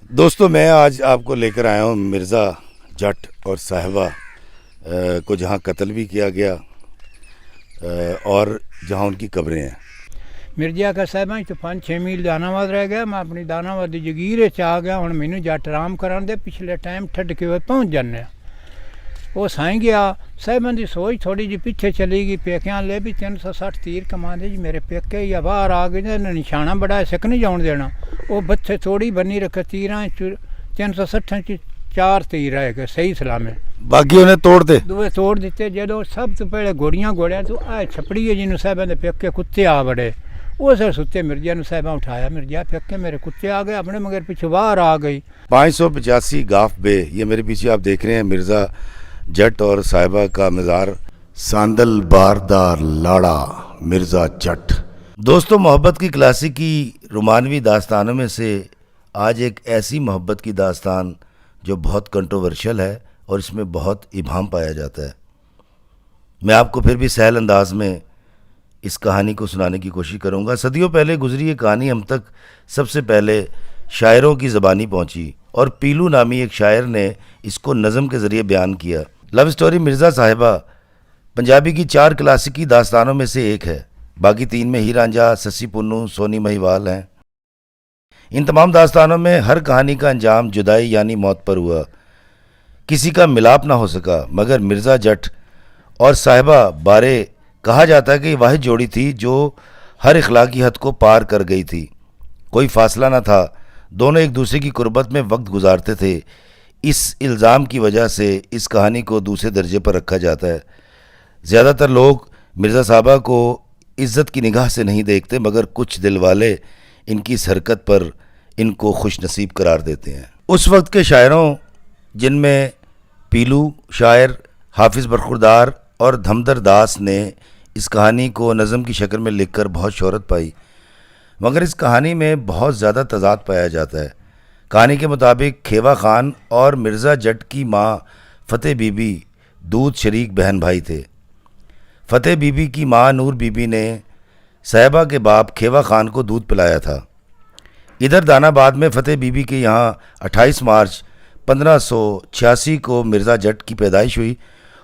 دوستوں میں آج آپ کو لے کر آیا ہوں مرزا جٹ اور صاحبہ کو جہاں قتل بھی کیا گیا اور جہاں ان کی قبریں ہیں۔ مرزا کا صاحبہ تو 5-6 میل داناواد رہ گیا۔ میں اپنی داناواد دی جگیر آ گیا۔ ہوں مینوں جٹ آرام کران دے، پچھلے ٹائم ٹھڈ کے ہوئے پہنچ جانے۔ وہ سائیں گیا صاحباں دی سوچ تھوڑی جی پیچھے چلی گئی۔ پیکیاں لے بھی 360 تیر کما دے جی میرے پیکے یا باہر آ گئے نشانہ بڑا سک نہیں جاؤن دینا۔ وہ بچے توڑی بنی رکھے تیراں 360 4 تیر رہ گئے صحیح سلامے، باقی انہیں توڑ دے دوے توڑ دیتے۔ جدو سب تو پہلے گوڑیاں تو چھپڑی ہے جنہوں صاحباں دے پیکے کتے آ بڑے، وہ سر ستے مرزا نے صاحبہ اٹھایا۔ مرزا پیکے میرے کتے آ گئے اپنے مگر پیچھے باہر آ گئی۔ 585 گاف بے، یہ میرے پیچھے آپ دیکھ رہے ہیں مرزا جٹ اور صاحبہ کا مزار، ساندل باردار لاڑا مرزا جٹ۔ دوستوں محبت کی کلاسیکی رومانوی داستانوں میں سے آج ایک ایسی محبت کی داستان جو بہت کنٹروورشل ہے اور اس میں بہت ابہام پایا جاتا ہے۔ میں آپ کو پھر بھی سہل انداز میں اس کہانی کو سنانے کی کوشش کروں گا۔ صدیوں پہلے گزری یہ کہانی ہم تک سب سے پہلے شاعروں کی زبانی پہنچی اور پیلو نامی ایک شاعر نے اس کو نظم کے ذریعے بیان کیا۔ لو سٹوری مرزا صاحبہ پنجابی کی 4 کلاسیکی داستانوں میں سے ایک ہے، باقی 3 میں ہیر رانجھا، سسی پنو، سونی مہیوال ہیں۔ ان تمام داستانوں میں ہر کہانی کا انجام جدائی یعنی موت پر ہوا، کسی کا ملاپ نہ ہو سکا، مگر مرزا جٹ اور صاحبہ بارے کہا جاتا ہے کہ یہ واحد جوڑی تھی جو ہر اخلاقی حد کو پار کر گئی تھی۔ کوئی فاصلہ نہ تھا، دونوں ایک دوسرے کی قربت میں وقت گزارتے تھے۔ اس الزام کی وجہ سے اس کہانی کو دوسرے درجے پر رکھا جاتا ہے۔ زیادہ تر لوگ مرزا صاحبہ کو عزت کی نگاہ سے نہیں دیکھتے، مگر کچھ دل والے ان کی اس حرکت پر ان کو خوش نصیب قرار دیتے ہیں۔ اس وقت کے شاعروں جن میں پیلو شاعر، حافظ برخوردار اور دھمدر داس نے اس کہانی کو نظم کی شکل میں لکھ کر بہت شہرت پائی، مگر اس کہانی میں بہت زیادہ تضاد پایا جاتا ہے۔ کہانی کے مطابق کھیوا خان اور مرزا جٹ کی ماں فتح بی بی دودھ شریک بہن بھائی تھے۔ فتح بی بی کی ماں نور بی بی نے صاحبہ کے باپ کھیوا خان کو دودھ پلایا تھا۔ ادھر دانا آباد میں فتح بی بی کے یہاں 28 مارچ 1586 کو مرزا جٹ کی پیدائش ہوئی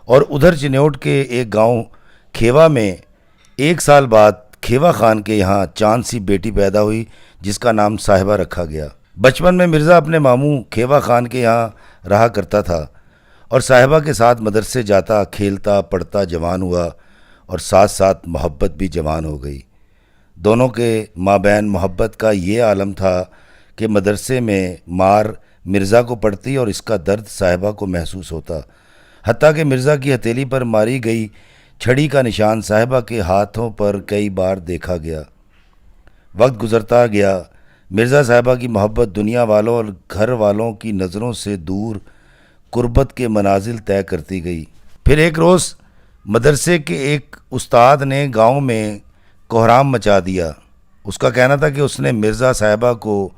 اور ادھر چنیوٹ کے ایک گاؤں کھیوا میں 1 سال بعد کھیوا خان کے یہاں چاند سی بیٹی پیدا ہوئی جس کا نام صاحبہ رکھا گیا۔ بچپن میں مرزا اپنے ماموں کھیوا خان کے یہاں رہا کرتا تھا اور صاحبہ کے ساتھ مدرسے جاتا، کھیلتا پڑھتا جوان ہوا اور ساتھ ساتھ محبت بھی جوان ہو گئی۔ دونوں کے مابین محبت کا یہ عالم تھا کہ مدرسے میں مار مرزا کو پڑتی اور اس کا درد صاحبہ کو محسوس ہوتا، حتیٰ کہ مرزا کی ہتھیلی پر ماری گئی چھڑی کا نشان صاحبہ کے ہاتھوں پر کئی بار دیکھا گیا۔ وقت گزرتا گیا، مرزا صاحبہ کی محبت دنیا والوں اور گھر والوں کی نظروں سے دور قربت کے منازل طے کرتی گئی۔ پھر ایک روز مدرسے کے ایک استاد نے گاؤں میں کوہرام مچا دیا۔ اس کا کہنا تھا کہ اس نے مرزا صاحبہ کو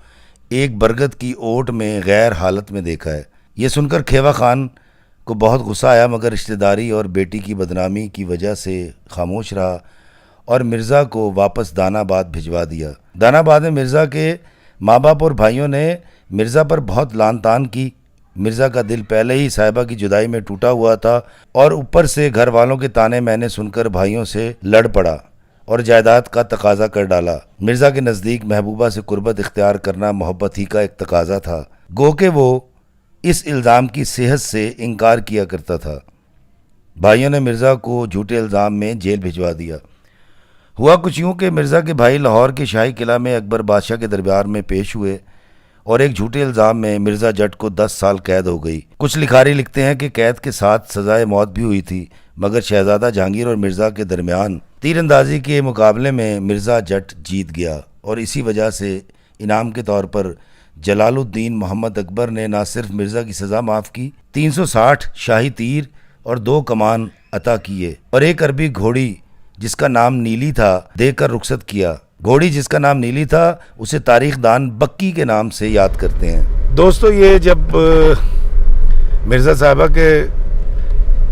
ایک برگد کی اوٹ میں غیر حالت میں دیکھا ہے۔ یہ سن کر کھیوا خان کو بہت غصہ آیا، مگر رشتہ داری اور بیٹی کی بدنامی کی وجہ سے خاموش رہا اور مرزا کو واپس دانا آباد بھجوا دیا۔ دانا آباد میں مرزا کے ماں باپ اور بھائیوں نے مرزا پر بہت لان تان کی۔ مرزا کا دل پہلے ہی صاحبہ کی جدائی میں ٹوٹا ہوا تھا اور اوپر سے گھر والوں کے تانے مینے سن کر بھائیوں سے لڑ پڑا اور جائیداد کا تقاضا کر ڈالا۔ مرزا کے نزدیک محبوبہ سے قربت اختیار کرنا محبت ہی کا ایک تقاضا تھا، گو کہ وہ اس الزام کی صحت سے انکار کیا کرتا تھا۔ بھائیوں نے مرزا کو جھوٹے الزام میں جیل بھجوا دیا۔ ہوا کچھ یوں کہ مرزا کے بھائی لاہور کے شاہی قلعہ میں اکبر بادشاہ کے دربار میں پیش ہوئے اور ایک جھوٹے الزام میں مرزا جٹ کو 10 سال قید ہو گئی۔ کچھ لکھاری لکھتے ہیں کہ قید کے ساتھ سزائے موت بھی ہوئی تھی، مگر شہزادہ جہانگیر اور مرزا کے درمیان تیر اندازی کے مقابلے میں مرزا جٹ جیت گیا اور اسی وجہ سے انعام کے طور پر جلال الدین محمد اکبر نے نہ صرف مرزا کی سزا معاف کی، 360 شاہی تیر اور 2 کمان عطا کیے اور ایک عربی گھوڑی جس کا نام نیلی تھا دے کر رخصت کیا۔ گھوڑی جس کا نام نیلی تھا اسے تاریخ دان بکی کے نام سے یاد کرتے ہیں۔ دوستو یہ جب مرزا صاحبہ کے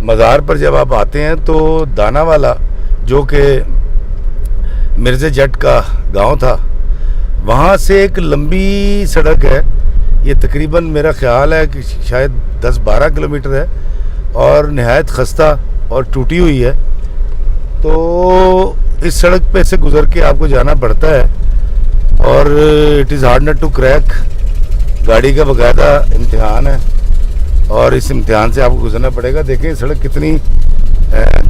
مزار پر جب آپ آتے ہیں تو دانا والا جو کہ مرزا جٹ کا گاؤں تھا، وہاں سے ایک لمبی سڑک ہے یہ تقریباً میرا خیال ہے کہ شاید 10-12 کلومیٹر ہے اور نہایت خستہ اور ٹوٹی ہوئی ہے. تو اس سڑک پہ سے گزر کے آپ کو جانا پڑتا ہے اور it is hard not to crack. گاڑی کا باقاعدہ امتحان ہے اور اس امتحان سے آپ کو گزرنا پڑے گا. دیکھیں سڑک کتنی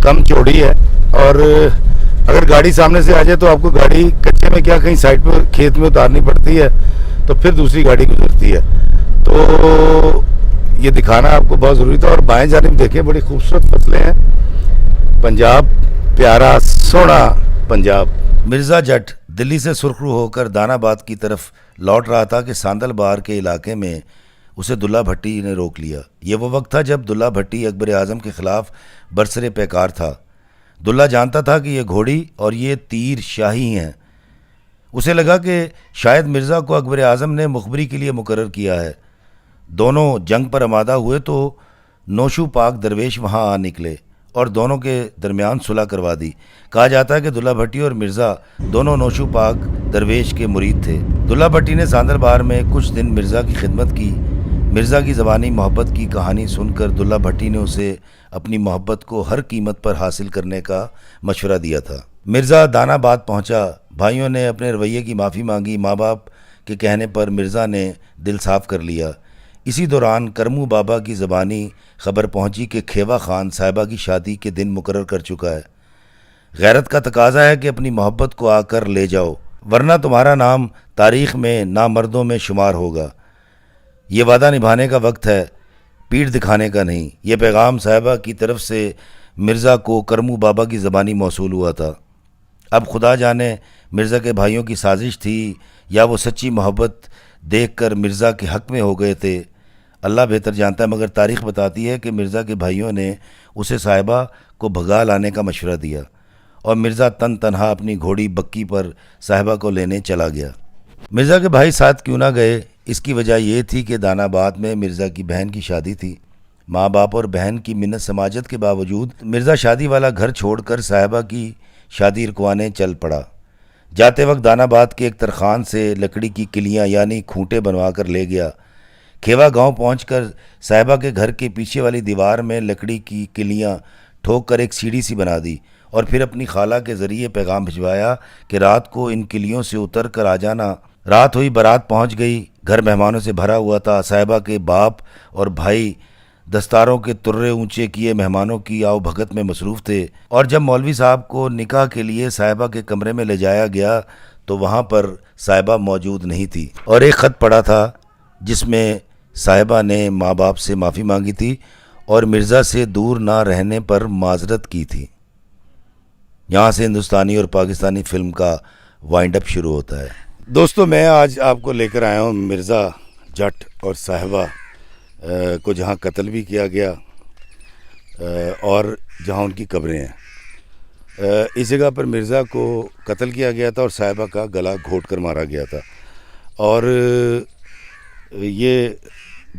کم چوڑی ہے اور اگر گاڑی سامنے سے آ جائے تو آپ کو گاڑی کچے میں کیا کہیں سائڈ پہ کھیت میں اتارنی پڑتی ہے تو پھر دوسری گاڑی گزرتی ہے. تو یہ دکھانا آپ کو بہت ضروری تھا. اور بائیں جانب دیکھیں بڑی خوبصورت فصلیں ہیں. پنجاب پیارا سونا پنجاب. مرزا جٹ دلی سے سرخرو ہو کر دانا آباد کی طرف لوٹ رہا تھا کہ ساندل بہار کے علاقے میں اسے دلہ بھٹی نے روک لیا. یہ وہ وقت تھا جب دلہ بھٹی اکبر اعظم کے خلاف برسر پیکار تھا. دلہ جانتا تھا کہ یہ گھوڑی اور یہ تیر شاہی ہیں. اسے لگا کہ شاید مرزا کو اکبر اعظم نے مخبری کے لیے مقرر کیا ہے. دونوں جنگ پر آمادہ ہوئے تو نوشو پاک درویش وہاں آ نکلے اور دونوں کے درمیان صلح کروا دی. کہا جاتا ہے کہ دلہ بھٹی اور مرزا دونوں نوشو پاک درویش کے مرید تھے. دلہ بھٹی نے ساندل بہار میں کچھ دن مرزا کی خدمت کی. مرزا کی زبانی محبت کی کہانی سن کر دلہ بھٹی نے اسے اپنی محبت کو ہر قیمت پر حاصل کرنے کا مشورہ دیا تھا. مرزا دانا آباد پہنچا. بھائیوں نے اپنے رویے کی معافی مانگی. ماں باپ کے کہنے پر مرزا نے دل صاف کر لیا. اسی دوران کرمو بابا کی زبانی خبر پہنچی کہ کھیوا خان صاحبہ کی شادی کے دن مقرر کر چکا ہے. غیرت کا تقاضا ہے کہ اپنی محبت کو آ کر لے جاؤ ورنہ تمہارا نام تاریخ میں نامردوں میں شمار ہوگا. یہ وعدہ نبھانے کا وقت ہے، پیٹھ دکھانے کا نہیں. یہ پیغام صاحبہ کی طرف سے مرزا کو کرمو بابا کی زبانی موصول ہوا تھا. اب خدا جانے مرزا کے بھائیوں کی سازش تھی یا وہ سچی محبت دیکھ کر مرزا کے حق میں ہو گئے تھے. اللہ بہتر جانتا ہے، مگر تاریخ بتاتی ہے کہ مرزا کے بھائیوں نے اسے صاحبہ کو بھگا لانے کا مشورہ دیا اور مرزا تنہا اپنی گھوڑی بکی پر صاحبہ کو لینے چلا گیا. مرزا کے بھائی ساتھ کیوں نہ گئے؟ اس کی وجہ یہ تھی کہ دانا آباد میں مرزا کی بہن کی شادی تھی. ماں باپ اور بہن کی منت سماجت کے باوجود مرزا شادی والا گھر چھوڑ کر صاحبہ کی شادی رکوانے چل پڑا. جاتے وقت دانا آباد کے ایک ترخان سے لکڑی کی کلیاں یعنی کھونٹے بنوا کر لے گیا. کھیوا گاؤں پہنچ کر صاحبہ کے گھر کے پیچھے والی دیوار میں لکڑی کی کلیاں ٹھوک کر ایک سیڑھی سی بنا دی اور پھر اپنی خالہ کے ذریعے پیغام بھجوایا کہ رات کو ان کلیوں سے اتر کر آ جانا. رات ہوئی، بارات پہنچ گئی. گھر مہمانوں سے بھرا ہوا تھا. صاحبہ کے باپ اور بھائی دستاروں کے ترے اونچے کیے مہمانوں کی آؤ بھگت میں مصروف تھے. اور جب مولوی صاحب کو نکاح کے لیے صاحبہ کے کمرے میں لے جایا گیا تو وہاں پر صاحبہ موجود نہیں تھی اور ایک خط پڑا تھا جس میں صاحبہ نے ماں باپ سے معافی مانگی تھی اور مرزا سے دور نہ رہنے پر معذرت کی تھی. یہاں سے ہندوستانی اور پاکستانی فلم کا وائنڈ اپ شروع ہوتا ہے. دوستو میں آج آپ کو لے کر آیا ہوں مرزا جٹ اور صاحبہ کو جہاں قتل بھی کیا گیا اور جہاں ان کی قبریں ہیں. اس جگہ پر مرزا کو قتل کیا گیا تھا اور صاحبہ کا گلا گھونٹ کر مارا گیا تھا. اور یہ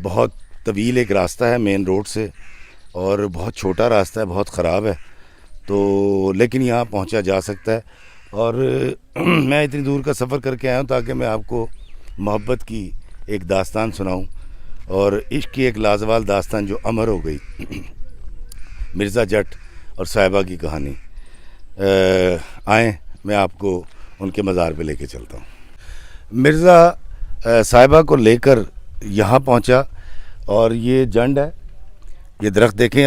بہت طویل ایک راستہ ہے مین روڈ سے اور بہت چھوٹا راستہ ہے، بہت خراب ہے تو لیکن یہاں پہنچا جا سکتا ہے. اور میں اتنی دور کا سفر کر کے آیا ہوں تاکہ میں آپ کو محبت کی ایک داستان سناؤں اور عشق کی ایک لازوال داستان جو امر ہو گئی. مرزا جٹ اور صاحبہ کی کہانی. آئیں میں آپ کو ان کے مزار پہ لے کے چلتا ہوں. مرزا صاحبہ کو لے کر یہاں پہنچا اور یہ جنڈ ہے، یہ درخت دیکھیں.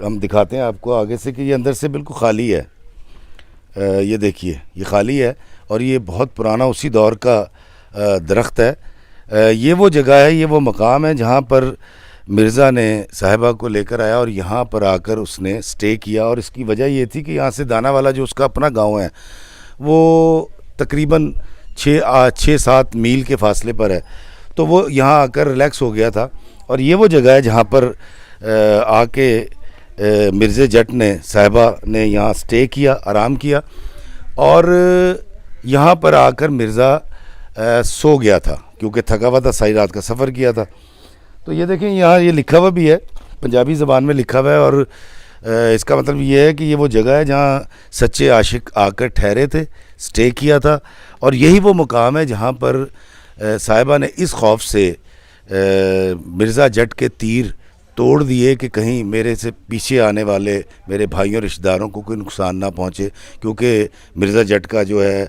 ہم دکھاتے ہیں آپ کو آگے سے کہ یہ اندر سے بالکل خالی ہے. یہ دیکھیے یہ خالی ہے اور یہ بہت پرانا اسی دور کا درخت ہے. یہ وہ جگہ ہے، یہ وہ مقام ہے جہاں پر مرزا نے صاحبہ کو لے کر آیا اور یہاں پر آ کر اس نے سٹے کیا. اور اس کی وجہ یہ تھی کہ یہاں سے دانا والا جو اس کا اپنا گاؤں ہے وہ تقریباً 6-7 میل کے فاصلے پر ہے. تو وہ یہاں آ کر ریلیکس ہو گیا تھا اور یہ وہ جگہ ہے جہاں پر آ کے مرزا جٹ نے صاحبہ نے یہاں سٹے کیا، آرام کیا اور یہاں پر آ کر مرزا سو گیا تھا کیونکہ تھکا ہوا تھا، ساری رات کا سفر کیا تھا. تو یہ دیکھیں یہاں یہ لکھا ہوا بھی ہے، پنجابی زبان میں لکھا ہوا ہے اور اس کا مطلب یہ ہے کہ یہ وہ جگہ ہے جہاں سچے عاشق آ کر ٹھہرے تھے، سٹے کیا تھا. اور یہی وہ مقام ہے جہاں پر صاحبہ نے اس خوف سے مرزا جٹ کے تیر توڑ دیے کہ کہیں میرے سے پیچھے آنے والے میرے بھائیوں رشتہ داروں کو کوئی نقصان نہ پہنچے، کیونکہ مرزا جٹ کا جو ہے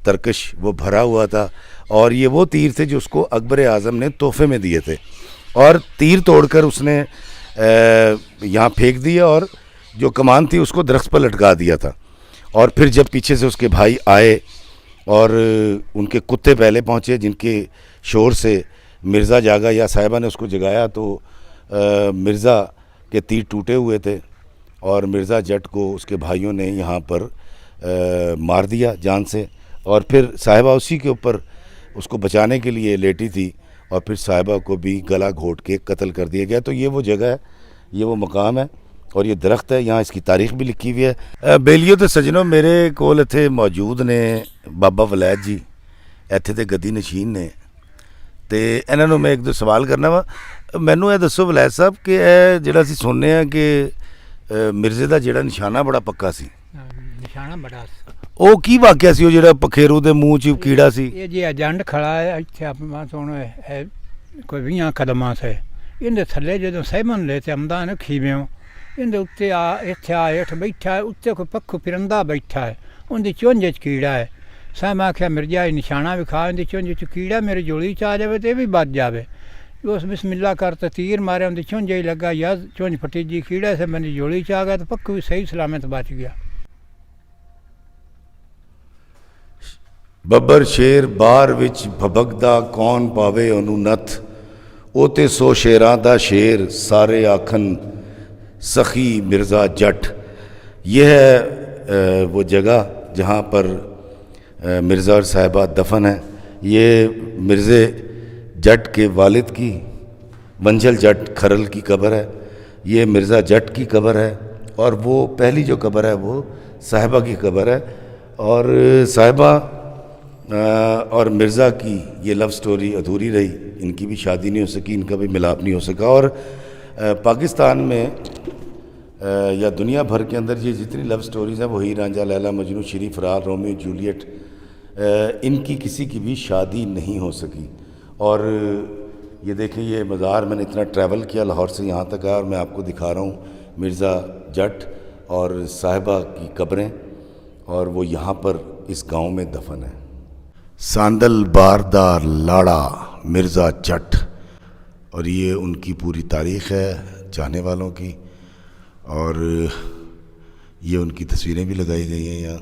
ترکش وہ بھرا ہوا تھا، اور یہ وہ تیر تھے جو اس کو اکبر اعظم نے تحفے میں دیے تھے، اور تیر توڑ کر اس نے یہاں پھینک دیا اور جو کمان تھی اس کو درخت پر لٹکا دیا تھا۔ اور پھر جب پیچھے سے اس کے بھائی آئے اور ان کے کتے پہلے پہنچے جن کے شور سے مرزا جاگا یا صاحبہ نے اس کو جگایا، تو مرزا کے تیر ٹوٹے ہوئے تھے اور مرزا جٹ کو اس کے بھائیوں نے یہاں پر مار دیا جان سے، اور پھر صاحبہ اسی کے اوپر اس کو بچانے کے لیے لیٹی تھی، اور پھر صاحبہ کو بھی گلا گھونٹ کے قتل کر دیا گیا۔ تو یہ وہ جگہ ہے، یہ وہ مقام ہے، اور یہ درخت ہے، یہاں اس کی تاریخ بھی لکھی ہوئی ہے۔ بیلیو تے سجنوں، میرے کول اتھے موجود نے بابا ولید جی، ایتھے تے گدی نشین نے، تے انہاں نوں میں ایک دو سوال کرنا وا۔ مینوں یہ دسو ولید صاحب کہ اے جڑا اسی سننے ہیں کہ مرزے دا جڑا نشانہ بڑا پکا سی، نشانہ بڑا او کی واقعہ سی؟ او جڑا پکھیرو دے منہ چ کیڑا سی؟ یہ جی ایجنڈ کھڑا ہے اتنے اپنا سونا ہے کوئی 20 قدماں سے، اندر تھلے جدوں سیمن لے تے آمدا نا کھیویوں، اندر اتنے اتنے ہیٹھ بیٹھا ہے، اتنے کوئی پکھو پرندہ بیٹھا ہے، اندی چونج چ کیڑا ہے۔ صاحب آخیا مرزا یہ نشانہ وکھا، اندی چونج چ کیڑا میرے جوڑی چ آ جائے تو یہ بھی بچ جائے۔ اس بسم اللہ کرتا تیر مارے، اندی چونج ہی لگا، یار چونج پھٹی جی، کیڑا سے میری جوڑی چ آ گیا تو پکھو بھی صحیح سلامت بچ گیا۔ ਬੱਬਰ ਸ਼ੇਰ ਬਾਰ ਵਿੱਚ ਭਬਕਦਾ ਕੌਣ ਪਾਵੇ ਉਹਨੂੰ ਨੱਥ, ਉਹ ਤੇ 100 ਸ਼ੇਰਾਂ ਦਾ ਸ਼ੇਰ ਸਾਰੇ ਆਖਣ سخی مرزا جٹ۔ یہ ہے وہ جگہ جہاں پر مرزا اور صاحبہ دفن ہیں۔ یہ مرزے جٹ کے والد کی منجل جٹ کھرل کی قبر ہے، یہ مرزا جٹ کی قبر ہے، اور وہ پہلی جو قبر ہے وہ صاحبہ کی قبر ہے، اور صاحبہ اور مرزا کی یہ لو سٹوری ادھوری رہی، ان کی بھی شادی نہیں ہو سکی، ان کا بھی ملاپ نہیں ہو سکا، اور پاکستان میں یا دنیا بھر کے اندر یہ جتنی لو سٹوریز ہیں وہ ہیر رانجھا، لیلا مجنو، شری فرار، رومیو جولیٹ، ان کی کسی کی بھی شادی نہیں ہو سکی۔ اور یہ دیکھیں یہ مزار میں نے اتنا ٹریول کیا لاہور سے یہاں تک آیا، اور میں آپ کو دکھا رہا ہوں مرزا جٹ اور صاحبہ کی قبریں، اور وہ یہاں پر اس گاؤں میں دفن ہے۔ ساندل باردار لاڑا مرزا جٹ، اور یہ ان کی پوری تاریخ ہے جانے والوں کی، اور یہ ان کی تصویریں بھی لگائی گئی ہیں یہاں۔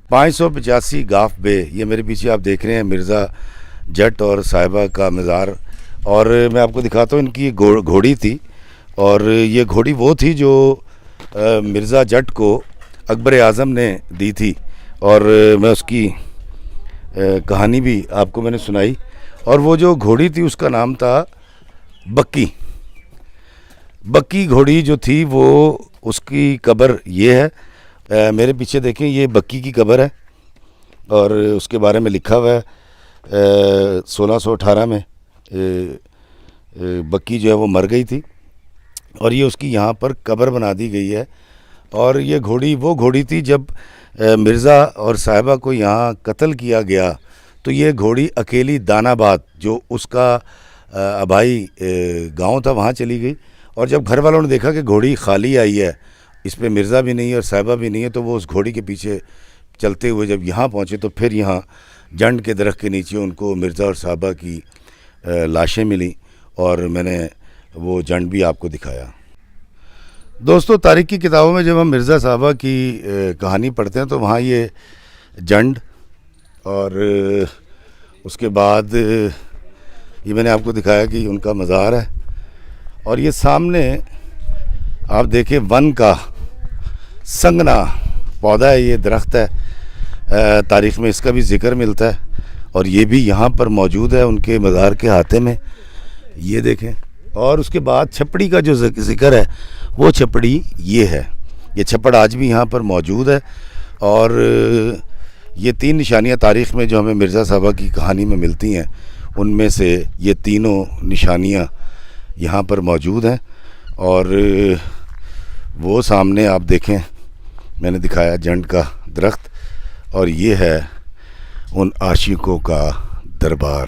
585 گاف بے، یہ میرے پیچھے آپ دیکھ رہے ہیں مرزا جٹ اور صاحبہ کا مزار، اور میں آپ کو دکھاتا ہوں ان کی گھوڑی تھی، اور یہ گھوڑی وہ تھی جو مرزا جٹ کو اکبر اعظم نے دی تھی، اور میں اس کی کہانی بھی آپ کو میں نے سنائی، اور وہ جو گھوڑی تھی اس کا نام تھا بکی۔ بکی گھوڑی جو تھی وہ اس کی قبر یہ ہے، میرے پیچھے دیکھیں یہ بکی کی قبر ہے، اور اس کے بارے میں لکھا ہوا ہے 1618 میں بکی جو ہے وہ مر گئی تھی، اور یہ اس کی یہاں پر قبر بنا دی گئی ہے۔ اور یہ گھوڑی وہ گھوڑی تھی جب مرزا اور صاحبہ کو یہاں قتل کیا گیا تو یہ گھوڑی اکیلی دان آباد جو اس کا آبائی گاؤں تھا وہاں چلی گئی، اور جب گھر والوں نے دیکھا کہ گھوڑی خالی آئی ہے، اس پہ مرزا بھی نہیں ہے اور صاحبہ بھی نہیں ہے، تو وہ اس گھوڑی کے پیچھے چلتے ہوئے جب یہاں پہنچے تو پھر یہاں جنڈ کے درخت کے نیچے ان کو مرزا اور صاحبہ کی لاشیں ملی، اور میں نے وہ جنڈ بھی آپ کو دکھایا۔ دوستو تاریخ کی کتابوں میں جب ہم مرزا صاحبہ کی کہانی پڑھتے ہیں تو وہاں یہ جنڈ، اور اس کے بعد یہ میں نے آپ کو دکھایا کہ ان کا مزار ہے، اور یہ سامنے آپ دیکھیں ون کا سنگنا پودا ہے، یہ درخت ہے، تاریخ میں اس کا بھی ذکر ملتا ہے، اور یہ بھی یہاں پر موجود ہے ان کے مزار کے ہاتھے میں، یہ دیکھیں۔ اور اس کے بعد چھپڑی کا جو ذکر ہے وہ چھپڑی یہ ہے، یہ چھپڑ آج بھی یہاں پر موجود ہے، اور یہ 3 نشانیاں تاریخ میں جو ہمیں مرزا صاحبہ کی کہانی میں ملتی ہیں ان میں سے یہ تینوں نشانیاں یہاں پر موجود ہیں، اور وہ سامنے آپ دیکھیں میں نے دکھایا جنڈ کا درخت، اور یہ ہے ان عاشقوں کا دربار۔